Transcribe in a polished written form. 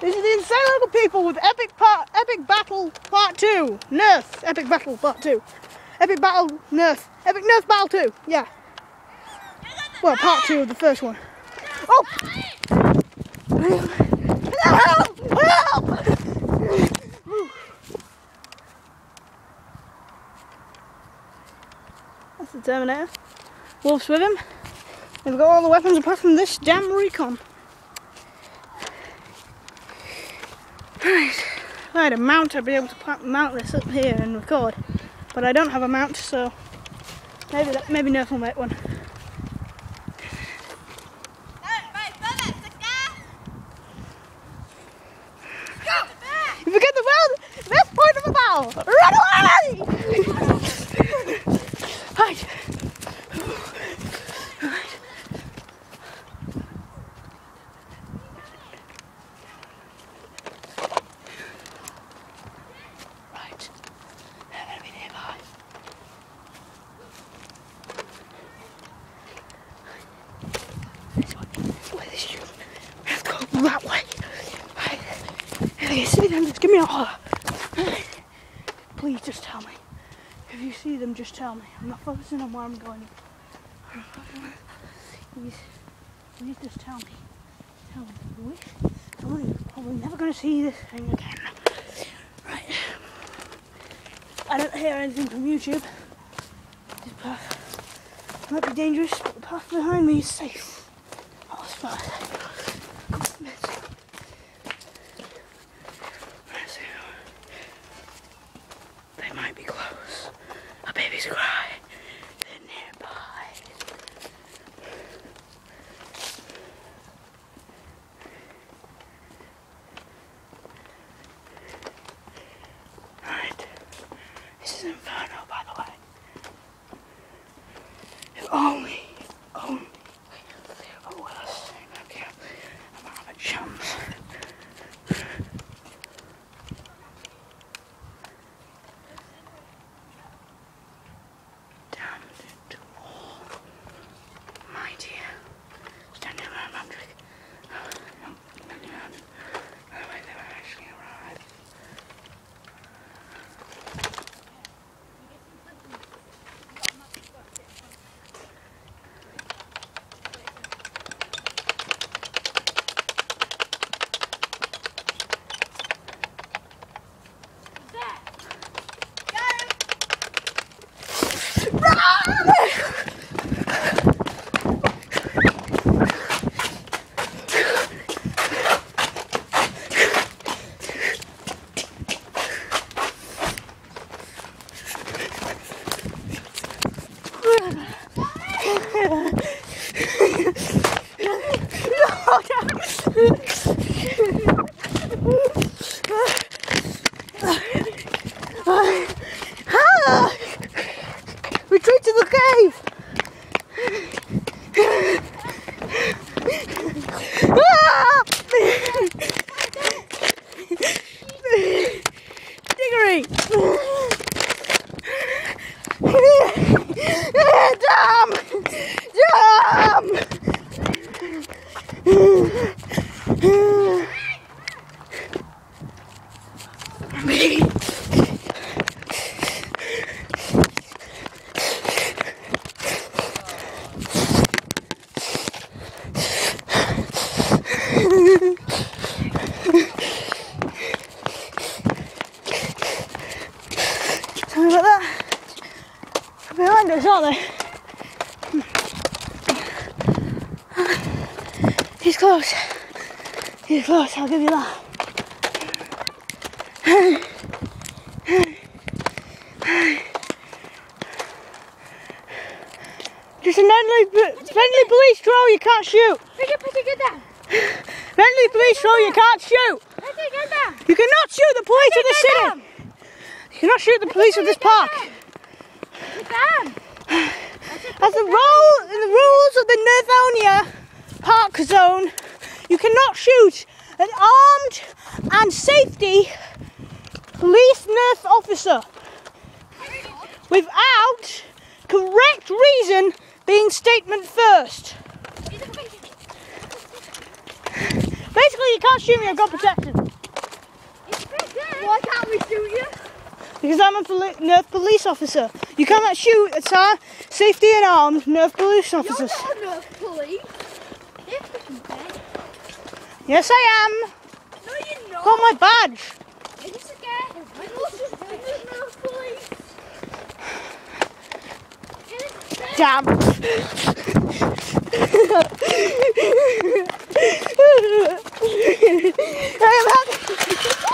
This is the Insane Local People with Epic Battle Part 2. Nerf. Epic Battle Part 2. Epic Battle Nerf. Epic Nerf Battle 2. Yeah. Well, Part 2 of the first one. Oh! Help! Help! That's the Terminator. Wolf's with him. They've got all the weapons apart from this damn recon. Right. If I had a mount, I'd be able to mount this up here and record. But I don't have a mount, so maybe Nerf will make one. You forget the best point of the battle! Run away! Right. Right. They're going to be nearby. This way. Where is you? Let's go that way. Right. If you see them, just give me a holler. Please just tell me. If you see them, just tell me. I'm not focusing on where I'm going. Please just tell me. Tell me. You're probably never going to see this thing again. Right. I don't hear anything from YouTube. This path might be dangerous, but the path behind me is safe. Oh, it's fine. They might be close. A baby's cry. They're nearby. Right. This is Inferno, by the way. If only. Oh, well, okay. I'm out of chums. Retreat to the cave! Diggory! Damn! Sorry about that. They're behind us, aren't they? He's close. He's close, I'll give you that. Just a friendly police troll, you can't shoot. Get down. Friendly police troll, you can't shoot. Get down. You cannot shoot the police of the city. You cannot shoot the police of this park. Get down. As the rules of the Nerfonia Park Zone, you cannot shoot an armed and safety police Nerf officer without correct reason being statement first. Basically, you can't shoot me, I've got protection. Why can't we shoot you? Because I'm a Nerf police officer. You cannot shoot at our safety and arms Nerf police officers. You're not a Nerf police. Yes, I am. No, you're not. Got my badge. Are you scared? I'm also Nerf police. Damn. I am happy.